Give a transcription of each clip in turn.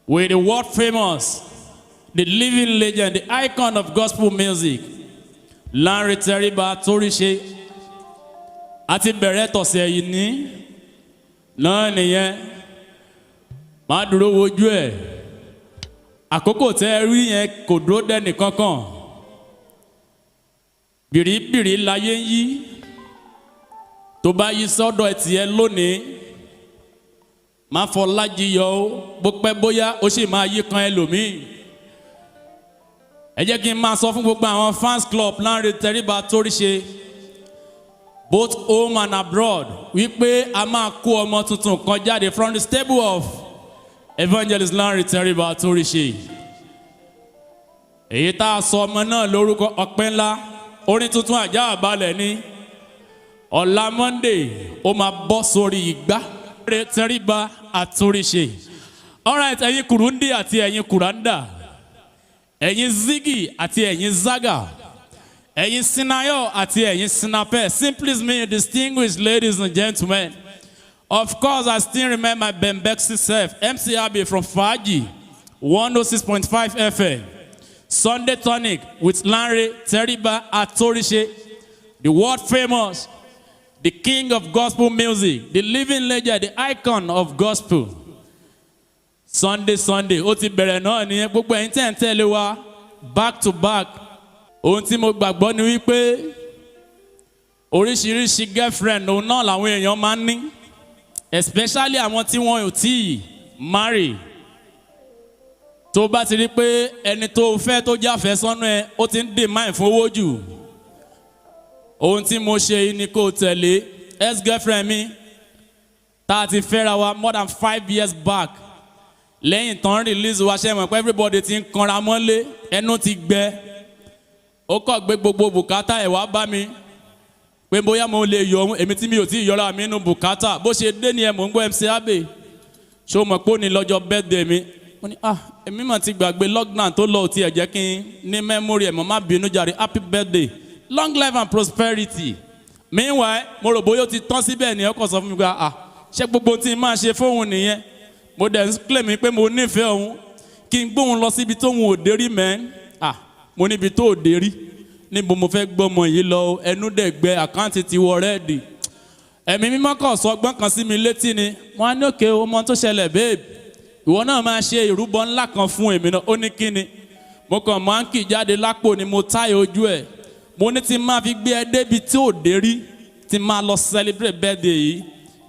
with the world famous, the living legend, the icon of gospel music, Lanre Teriba Torise. Àti bẹ̀rẹ̀ tọ̀sẹ̀ yìí ní náà nìyẹn. Má dúró wojú ẹ̀. Àkókò tẹ́ rí yẹn kò dúró dẹ́nì kankan. Bìrìbìrì láyé ń yí. Tó bá yí sọ́dọ̀ tiẹ̀ lónìí. Má fọlájì yọ ó. Bó pẹ́ bóyá ó sì máa yí kan ẹlòmíì. Ẹ jẹ́ kí n máa sọ fún gbogbo àwọn fans club Lanre Teriba Torise, both home and abroad, wípé a máa kó ọmọ tuntun kan jáde from the stable of Evangelist Lanre Teriba Torise. Èyí tá a sọ ọmọ náà lórúkọ Ọpẹ́ Ńlá, orin tuntun àjà àbálẹ̀ ní ọ̀la Monday ó máa bọ́ sórí igbá. Lanre Teriba Torise. All right, ẹ̀yin Kurundi àti ẹ̀yin Kuranda, ẹ̀yin Ziggy àti ẹ̀yin Zaga, ẹ̀yin Sinayo àti ẹ̀yin Sinape. Simply mean distinguished ladies and gentlemen. Of course, I still remember my Bembexi self, MC Abbey from Faji, 106.5 FM. Sunday Tonic with Lanre Teriba Torise, the world famous, the king of gospel music, the living legend, the icon of gospel. Sunday, ó ti bẹ̀rẹ̀ náà ní gbogbo ẹ̀yin tẹ́ ń tẹ̀lé wa back to back. Ohun tí mo gbàgbọ́ ni wípé oríṣiríṣi girlfriend òun náà làwọn èèyàn máa ń ní, especially àwọn tí wọn ò tíì marry. Tó bá ti rí pé ẹni tó fẹ́ tó jáfẹ́ sọ́nà ẹ ó ti ń demand fún owó jù. Ohun tí mo ṣe yìí ni kó tẹ̀lé ex-girlfriend mi tá a ti fẹ́ra wa more than 5 years back. Lẹ́yìn tán release wa ṣe mọ̀ pé everybody ti ń kanra mọ́lé, ẹnu ti gbẹ. Ó kọ̀ gbé gbogbo bùkátà ẹ̀ wá bá mi pé bóyá mo lè yọ èmi tí mi ò tí ì yọra mi nínú bùkátà. Bó ṣe dé ni ẹ̀ mò ń gbọ́ MC Abbey. Ṣé o mọ̀ pé ó ní lọ́jọ́ birthday mi? Mo ní èmi mà ti gbàgbé lockdown tó lọ òtí ẹ̀ jẹ́ kí n ní memory ẹ̀ mọ̀ má bínú jàre. Happy birthday, long life and prosperity. Meanwhile mo rò bóyá ó ti tán síbẹ̀ ni ọkọ̀ sọ fún mi pé ṣé gbogbo tí n máa ṣe fóun nìyẹn. Mo dẹ̀ ń claim pé mo nífẹ̀ẹ́ òun kí n gbóhùn lọ síbi tóun ò dé rí mẹ́. Mo níbi tó ò dé rí níbo mo fẹ́ gbọ́mọ yìí lọ, ẹnu dẹ̀ gbẹ, àkáǹtì ti wọ rẹ́ẹ̀dì. Ẹ̀mí mímọ́ kàn sọ ọgbọ́n kan sí mi létí ni wọ́n á ní òkè ọmọ tó ṣẹlẹ̀ babe, ìwọ náà máa ṣe ìrúbọ ńlá kan fún èmi náà. Ó ní kí ni? Mo kàn máa ń kì jáde lápò ni mo táyà ojú ẹ̀. Mo ní tí n máa fi gbé ẹ débi tí ò dé rí, tí n máa lọ celebrate birthday yìí,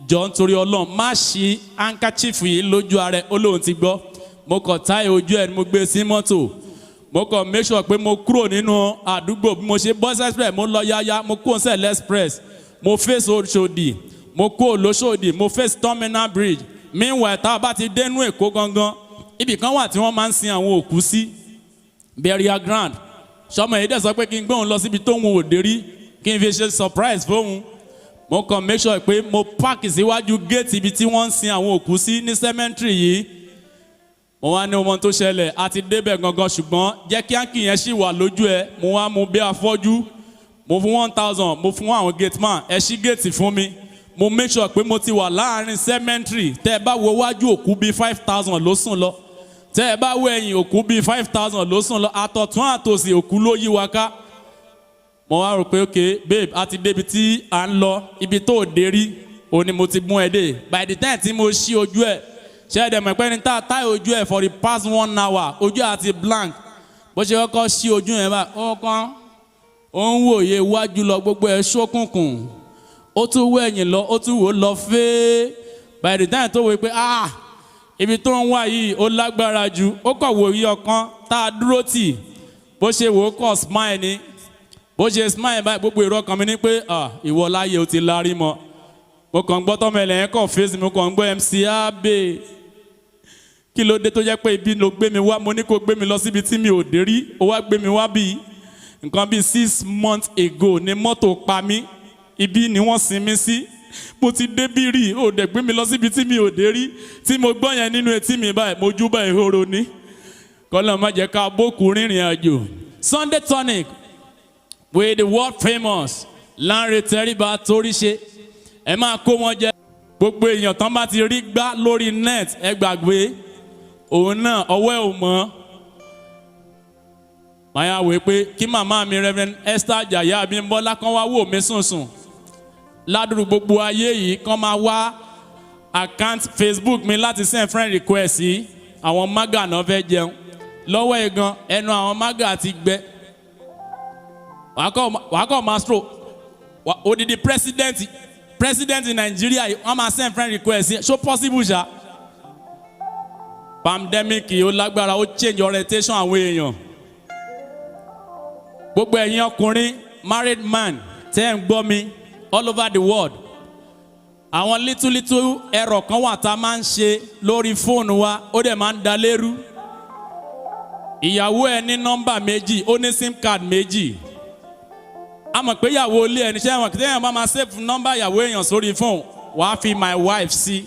jọ nítorí Ọlọ́run má ṣí handkerchief yìí lójú ara ẹ̀. Olóhùn ti gbọ́. Mo kàn táyà ojú ẹ̀ ni mo gbé sí mọ́tò. Mo kàn make sure pé mo kúrò nínú àdúgbò bí mo ṣe Boys Express mo lọ yáyá, mo kúrò Sẹ̀lẹ̀ Express, mo face Oṣòdì, mo kúrò lóṣòdì, mo face Terminal Bridge. Meanwhile tá a bá ti dénú Èkó gangan, ibì kan wà tí wọ́n máa ń sin àwọn òkú sí, burial ground. Ṣọmọ yìí dẹ̀ sọ pé kí n gbóhùn lọ síbi tóun ò dé rí kí n fi ṣe surprise fóun. Mo kàn make sure pé mo park síwájú gate ibi tí wọ́n ń sin àwọn òkú sí ní cemetery yìí. Mo wá ní ọmọ tó ṣẹlẹ̀ àti débẹ̀ gangan ṣùgbọ́n jẹ́ kí áńkì yẹn ṣì wà lójú ẹ. Mo wá mú bí afọ́jú, mo fún 1000, mo fún àwọn gate man, ẹ ṣí gate fún mi. Mo make sure pé mo ti wà láàrin cemetery. Tẹ́ ẹ bá wo wájú òkú bíi 5000 ló sùn lọ. Tẹ́ ẹ bá wo ẹ̀yìn òkú bíi 5000 ló sùn lọ. Àtọ̀tún àtòsì òkú ló yí wa ká. Mo wá rò pé okay babe a ti débi tí à ń lọ, ibi tó dé rí o ni mo ti mú ẹ dé. By the time tí mo ṣí ojú ẹ ṣe é dẹ̀ mọ̀ pé ní tá a táyà ojú ẹ for the past 1 hour ojú àti blank. Bó ṣe kọ́kọ́ ṣí ojú yẹn báyìí ó ń wòye wájú lọ, gbogbo ẹ̀ ṣókùnkùn. Ó tún wọ ẹ̀yìn lọ, ó tún wò lọ fẹ́. By the time tó wò pé ibi tó ń wá yìí ó lágbára jù, ó kọ̀ wò yí ọkàn tá a dúró tì. Bó ṣe wò ó kọ̀ smile ni. Bó ṣe smile báyìí gbogbo èrò ọkàn mi ní pé ìwọ láyé o ti lárí mọ́. Mo kàn gbọ́ tọ́mọ̀lẹ̀ yẹn kàn face mi, mo kàn gbọ́ MC Abbey. Kí ló dé tó jẹ́ pé ibi ló gbé mi wá? Mo ní kó gbé mi lọ síbi tí mi ò dé rí, ó wá gbé mi wá bí nǹkan bíi 6 months ago ni mọ́tò pa mí. Ibi ni wọ́n sin mi sí. Mo ti dé bí rí, ó dẹ̀ gbé mi lọ síbi tí mi ò dé rí. Tí mo gbọ́ yẹn nínú etí mi báyìí, mo júbà ìhòòrò ní. Kọ́lọ́ má jẹ́ ká bókù rìnrìn àjò. Sunday Tonic with the world famous Lanre Teriba Torise. Ẹ máa kó wọn jẹ. Gbogbo èèyàn tán bá ti rí gbá lórí net ẹ gbàgbé òun náà ọwọ́ ẹ̀ ò mọ́. Màá wò pé kí màmá mi Reverend Esther Ajayi Abímbọ́lá kan wá wò mí sùnsùn ládùúgbò gbogbo ayé yìí kan máa wá account Facebook mi láti send friend request sí àwọn maga náà fẹ́ jẹun lọ́wọ́ ẹ̀gan ẹnu àwọn maga ti gbẹ. Wàá kọ́ mastro odidi president in Nigeria wọ́n máa send friend request sí so possible ṣá. Pandemic ó lágbára ó change orientation àwọn èèyàn. Gbogbo ẹ̀yin ọkùnrin married man tẹ́ ń gbọ́ mi all over the world. Àwọn little ẹ̀rọ kan wà tá a máa ń ṣe lórí fóònù wa ó dẹ̀ máa ń da lérú. Ìyàwó ẹ ní nọ́mbà méjì ó ní sim card méjì. A mọ̀ pé ìyàwó ilé ẹni ṣe wọn kí téèyàn bá máa save nọ́mbà ìyàwó èèyàn sórí fóònù wàá fi my wife sí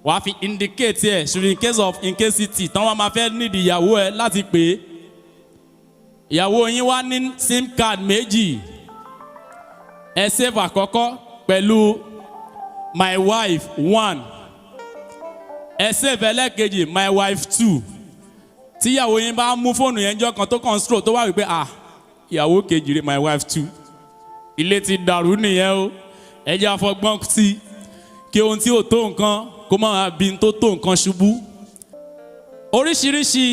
wàá fi indicate ẹ̀ ṣùgbọ́n in case of incasity tán wọ́n máa fẹ́ need ìyàwó ẹ láti pè é. Ìyàwó yín wá ní sim card méjì ẹ save àkọ́kọ́ pẹ̀lú my wife 1 ẹ save ẹlẹ́kejì my wife 2 tíyàwó yín bá mú fóònù yẹn jọ kan tó kàn stroke tó wá wípé ìyàwó kejì rẹ̀ my wife 2 ilé ti dàrú nìyẹn o ẹ jẹ́ àfọgbọ́n sí kí ohun tí ò tó nǹkan kó má bí n tó nǹkan ṣubú. Oríṣiríṣi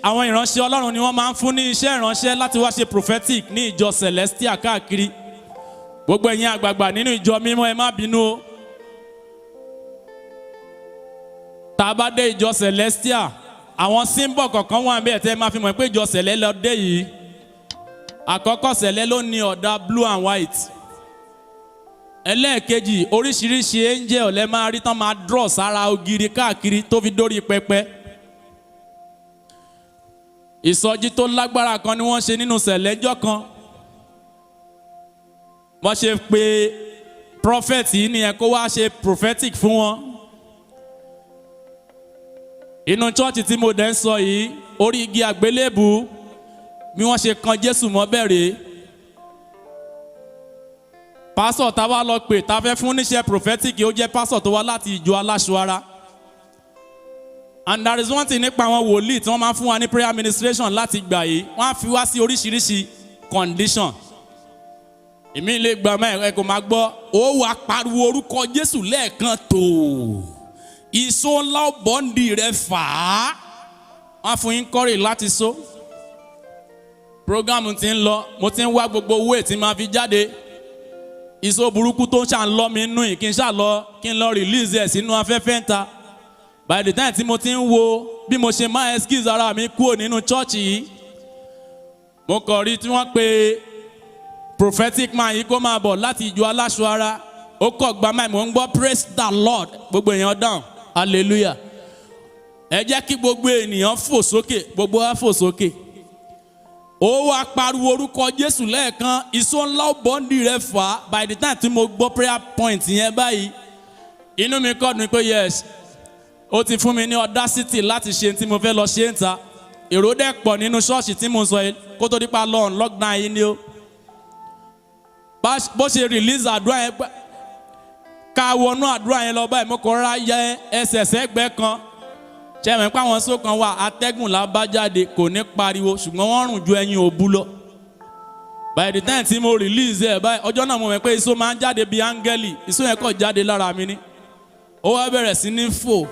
àwọn ìránṣẹ́ Ọlọ́run ni wọ́n máa ń fún ní iṣẹ́ ìránṣẹ́ láti wá ṣe prophetic ní ìjọ Celestial káàkiri. Gbogbo ẹ̀yin àgbààgbà nínú ìjọ mímọ́ ẹ má bínú o. Tá a bá dé ìjọ Celestial àwọn symbol kọ̀ọ̀kan wà níbẹ̀ tẹ́ ẹ máa fi mọ̀ pé ìjọ Sẹ̀lẹ̀ lọ dé yìí. Àkọ́kọ́ Sẹ̀lẹ̀ ló ní ọ̀dà blue and white. Ẹlẹ́ẹ̀kejì oríṣiríṣi angel lẹ máa rí tán máa draw sára ògiri káàkiri tó fi dórí pẹpẹ. Ìsọjí tó lágbára kan ni wọ́n ṣe nínú Sẹ̀lẹ̀ jọ́ kan. Wọ́n ṣe pé prophet yìí nìyẹn kó wá ṣe prophetic fún wọn. Inú church tí mo dẹ̀ ń sọ yìí orí igi àgbélébù bí wọ́n ṣe kan Jésù mọ́ bẹ̀rẹ̀. Pásọ̀ tá wá lọ pè tá fẹ́ fún níṣẹ́ prophetic ó jẹ́ pásọ̀ tó wá láti ìjọ aláṣọ ara. And there is one thing nípa àwọn wòlíì tí wọ́n máa fún wa ní prayer administration láti gbà yìí wọ́n á fi wá sí oríṣiríṣi condition. Èmi lè gbà mọ́ ẹ̀ kò máa gbọ́ ó wá pariwo orúkọ Jésù lẹ́ẹ̀kan tó ìṣó ńlá bọ́ǹdì rẹ̀ fà á. Wọ́n á fún yín kọ́rì láti so. Program ti ń lọ mo ti ń wá gbogbo owó tí máa fi jáde. Ìṣó burúkú tó ń ṣà ń lọ mi nínú yìí kí n lọ release ẹ̀ sínú afẹ́fẹ́ ń ta. By the time tí mo ti ń wo bí mo ṣe máa excuse ara mi kúrò nínú church yìí mo kàn rí tí wọ́n pe prophetic man yìí kó máa bọ̀ láti ìjọ aláṣọ ara ó kọ̀ gba máa mò ń gbọ́ praise the Lord gbogbo èèyàn down hallelujah. Ẹ jẹ́ kí gbogbo ènìyàn fò sókè gbogbo wa fò sókè. Ó wá pariwo orúkọ Jésù lẹ́ẹ̀kan ìṣó ńlá bọ́ǹdì rẹ̀ fà á. By the time tí mo gbọ́ prayer point yẹn báyìí inú mi kọ́ ni pé yes ó ti fún mi ní audacity láti ṣe tí mo fẹ́ lọ ṣe ń ta. Èrò dẹ̀ pọ̀ nínú ṣọ́ọ̀ṣì tí mo sọ yìí kó tó dípa lọ lockdown yìí ni ó. Bó ṣe release àdúrà yẹn ká wọnú àdúrà yẹn lọ báyìí mo kọ́ ra yẹ ẹsẹ̀ sẹ́gbẹ́ kan. Ṣé ẹ̀mí pa àwọn só kan wà atẹ́gùn là bá jáde kò ní pariwo ṣùgbọ́n wọ́n rùn ju ẹyin òbu lọ. By the time tí mo release ẹ̀ báyìí ọjọ́ náà mo mọ̀ pé iṣó máa ń jáde bíi áńgẹ́lì iṣó yẹn kọ̀ jáde lára mi ní. Ó wá bẹ̀rẹ̀ sí ní fò.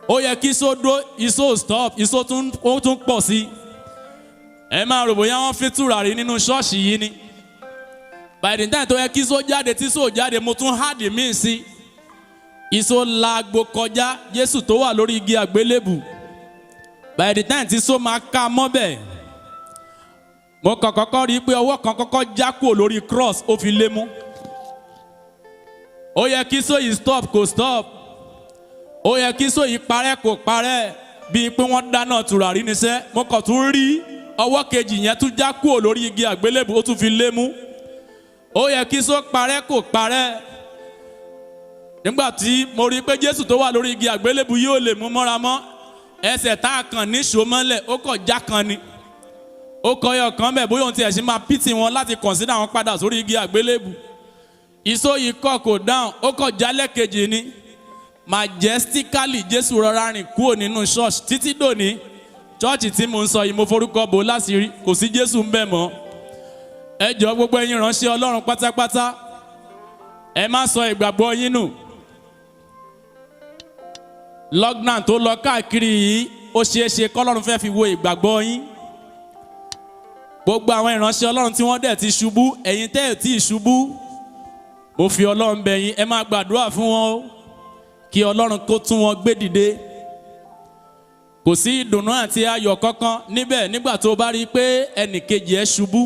Ó yẹ kí iṣó dó iṣó stop iṣó tún pọ̀ sí. Ẹ máa rò bóyá wọ́n fi tùràrí nínú ṣọ́ọ̀ṣì yìí ni. By the time tó yẹ kí iṣó jáde tí iṣó jáde mo tún háàdì míì sí. Iṣó lagbo kọjá Jésù tó wà lórí igi àgbélébù. By the time tí iṣó máa ká mọ́bẹ̀ mo kàn kọ́kọ́ rí i pé ọwọ́ kan kọ́kọ́ já kúrò lórí cross ó fi lé mú. Ó yẹ kí iṣó yìí stop kò stop. Ó yẹ kí iṣó yìí parẹ́ kò parẹ́ bíi pé wọ́n dáná tùràrí níṣẹ́. Mo kàn tún rí ọwọ́ kejì yẹn tún já kúrò lórí igi àgbélébù ó tún fi lé mú. Ó yẹ kí iṣó parẹ́ kò parẹ́. Nígbà tí mo rí pé Jésù tó wà lórí igi àgbélébù yóò lè mú mọ́ra mọ́ ẹsẹ̀ tá a kàn ní ṣòmọ́lẹ̀ ó kọ̀ já kan ni. Ó kọ ẹyọ kan bẹ̀ bóyá ohun tí ẹ̀ ṣe máa pìtì wọn láti consider wọn padà sórí igi àgbélébù. Iṣó yìí kọ̀ kò dáhùn ó kọ̀ jálẹ̀ kejì ni. majestically Jésù rọra rìn kúrò nínú church títí dòní church tí mo ń sọ yìí mo forúkọ bò láṣìírí kò sí Jésù ń bẹ̀ mọ́. Ẹ jọ̀ọ́ gbogbo ẹ̀yin ìránṣẹ́ Ọlọ́run pátápátá ẹ má sọ ìgbàgbọ́ yín nù. Lockdown tó lọ káàkiri yìí ó ṣeé ṣe k'Ọlọ́run fẹ́ fi wo ìgbàgbọ́ yín. Gbogbo àwọn ìránṣẹ́ Ọlọ́run tí wọ́n dẹ̀ ti ṣubú ẹ̀yin tẹ́ ẹ̀ tí ì ṣubú mo fi Ọlọ́run bẹ̀ yín ẹ máa gbàdúrà fún wọn o kí Ọlọ́run kó tún wọn gbé dìde. Kò sí ìdùnnú àti ayọ̀ kankan níbẹ̀ nígbà tó bá rí i pé ẹnìkejì ẹ ṣubú.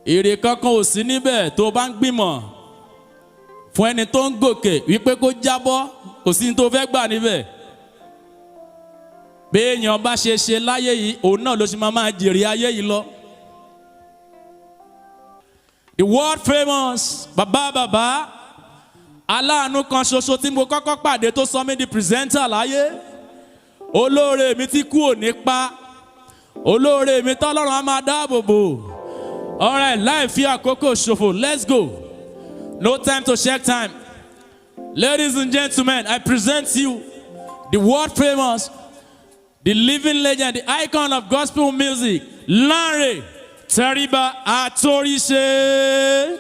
Èrè kankan ò sí níbẹ̀ tó bá ń gbìmọ̀ fún ẹni tó ń gòkè wípé kó jábọ́ kò sí ní tó fẹ́ gbà níbẹ̀. Bí èèyàn bá ṣe ṣe láyé yìí òun náà ló ṣe máa jèrè ayé yìí lọ. The world famous bàbá aláàánú kan ṣoṣo tí mo kọ́kọ́ pàdé tó sọ mí di presenter láyé. Olóore mi tí kú ò ní pa. Olóore mi tọ́lọ́run á máa dáàbò bò. All right, láì fi àkókò ṣòfò, let's go. No time to check time. Ladies and gentlemen, I present you the world famous, the living legend, the icon of gospel music, Lanre Tẹríba Àtòríṣe.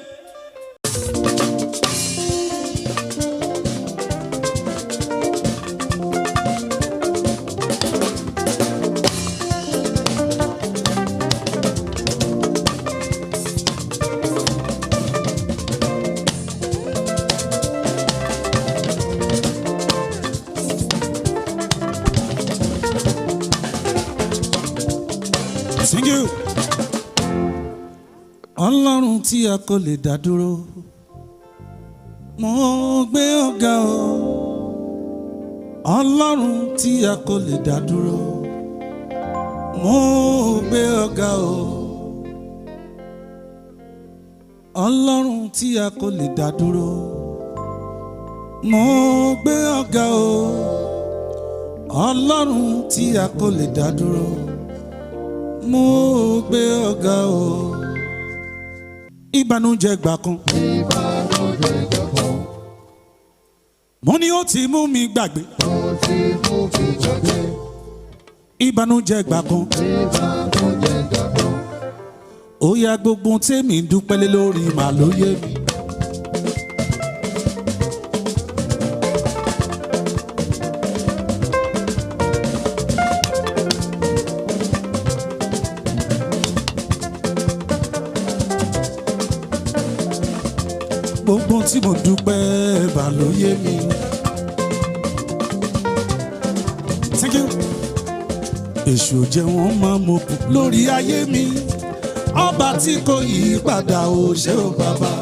Thank you. Ọlọ́run tí a kò lè dá dúró, mo gbé ọ̀gá o. Ọlọ́run tí a kò lè dá dúró, mo gbé ọ̀gá o. Ọlọ́run tí a kò lè dá dúró, mo gbé ọ̀gá o. Ọlọ́run tí a kò lè dá dúró, mo gbé ọ̀gá o. Ìbànújẹ́ gbà kan. Mo ní ó ti mú mi gbàgbé. Ìbànújẹ́ gbà kan. Ó yá gbogbo tèmi ń dúpẹ́ lé lórí màá ló yé mi. Gbogbo tí mo dúpẹ́ bá ló yé mi. Thank you. Èṣù jẹ́ wọ́n máa mọ̀kù lórí ayé mi. Ọba tí kò yí padà ó ṣe ó bàbá.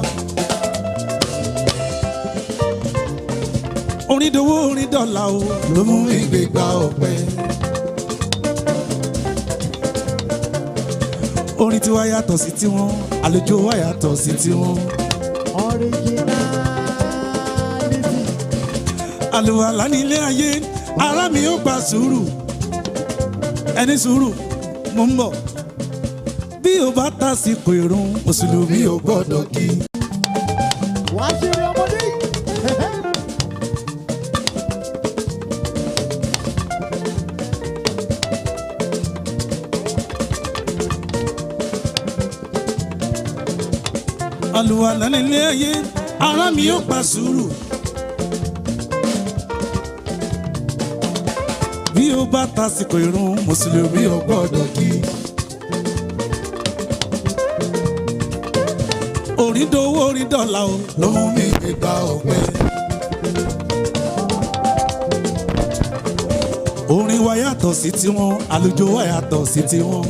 Orin dowó orin dọ́là o ló mú ìgbégbá ọpẹ́. Orin tiwa yàtọ̀ sí tiwọn, àlejò wa yàtọ̀ sí tiwọn. Àlùwàlá nílé ayé ara mi ó gba sùúrù ẹni sùúrù mo ń bọ̀ bí o bá tásìkò ìrun mùsùlùmí ò gbọ́dọ̀ kí. wàá ṣe eré ọmọdé. Àlùwàlá nílé ayé ara mi ó gba sùúrù. Bí o bá tásìkò ìrun mùsùlùmí ò gbọ́dọ̀ kí. Orin dowó orin dọ́là o ló mú mi gbégbá ọpẹ́. Orin wa yàtọ̀ sí tiwọn, àlùjọ wa yàtọ̀ sí tiwọn.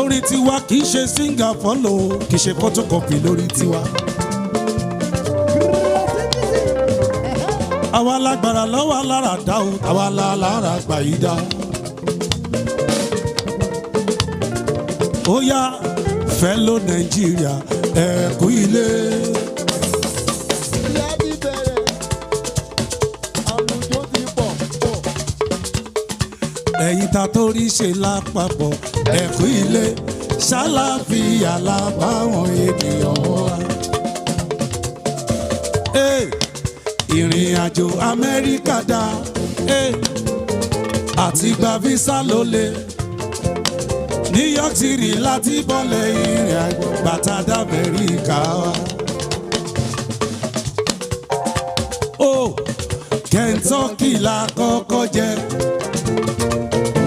Orin tiwa kì í ṣe singer follow, kì í ṣe photocopy lórí tiwa. Àwa lágbára lọ́wọ́ alára dá o, àwa lára gbà yí dá. Ó yá fellow Nàìjíríà ẹ kú ilé. ìyá ti bẹ̀rẹ̀ àlùjọ ti pọ̀. Ẹ̀yin ta torí ṣe lápapọ̀ ẹ kú ilé. Ṣàlàáfíà la báwọn ènìyàn wá. ìrìn àjò Amẹ́ríkà dá àti gba visa ló le New York City láti bọ́lẹ̀ ìrìn àjò bàtà dá Amẹ́ríkà wá. Kentucky la kọ́kọ́ jẹ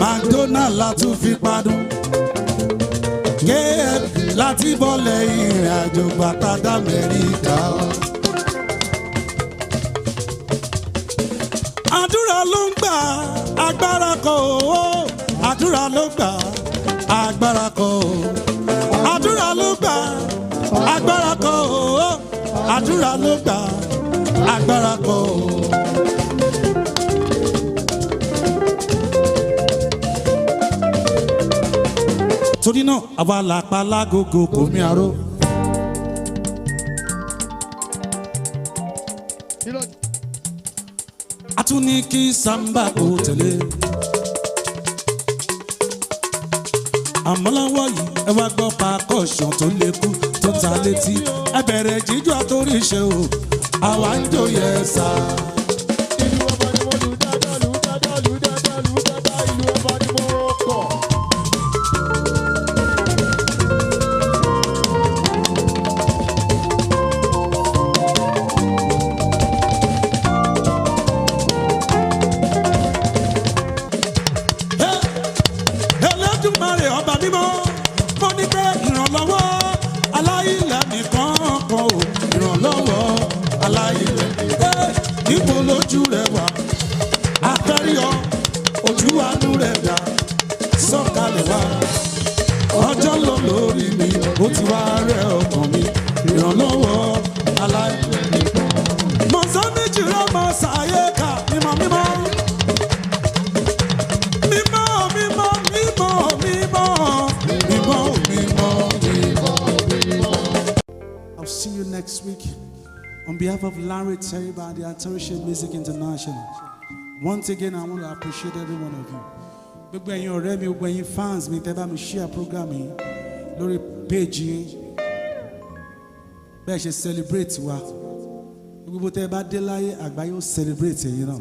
McDonald la tún fi padùn KF láti bọ́lẹ̀ ìrìn àjò bàtà dá Amẹ́ríkà wá. Àdúrà ló ń gbà agbára kọ́ o àdúrà ló gbà agbára kọ́ o àdúrà ló gbà agbára kọ́ o àdúrà ló gbà agbára kọ́ o. Torí náà àwa làpá lágogo kò mí aró. A tún ní kí samba kò tẹ̀lé. Àmọ́ lọ́wọ́ yìí ẹ wá gbọ́ percussion tó lè kú tó ta létí. Ẹ bẹ̀rẹ̀ jíjó àtórí iṣẹ́ o, àwa ń jó yẹ sá. Ìlú ọba ni mo lù dáadáa, lù dáadáa, lù dáadáa, lù dáadáa, ìlú ọba ni mo kọ̀. Elédùmarè ọba mímọ́, mo ní pé ìrànlọ́wọ́ aláìlẹ̀ nìkan kan o, ìrànlọ́wọ́ aláìlẹ̀. Níbo lójú rẹ̀ wà? Àfẹ́ríọ́ ojú àánú rẹ̀ dá sọ̀kalẹ̀ wá. Ọjọ́ lọ lórí mi, ó ti wá rẹ̀ ọkàn mi, ìrànlọ́wọ́ aláìlẹ̀ nìkan. Mọ̀sán méjì rẹ̀ mọ̀ sáyé ká mímọ́ mímọ́. I'll see you next week. On behalf of Larry Teriba and the Attention Music International, once again, I want to appreciate every one of you. Gbogbo ẹ̀yin ọ̀rẹ́ mi, gbogbo ẹ̀yin fans mi, tẹ́ bá mi share program yìí lórí page yìí. Bẹ́ẹ̀ ṣe celebrate wa. Gbogbo tẹ́ bá dé láyé, àgbáyé ó celebrate ẹ̀yin náà.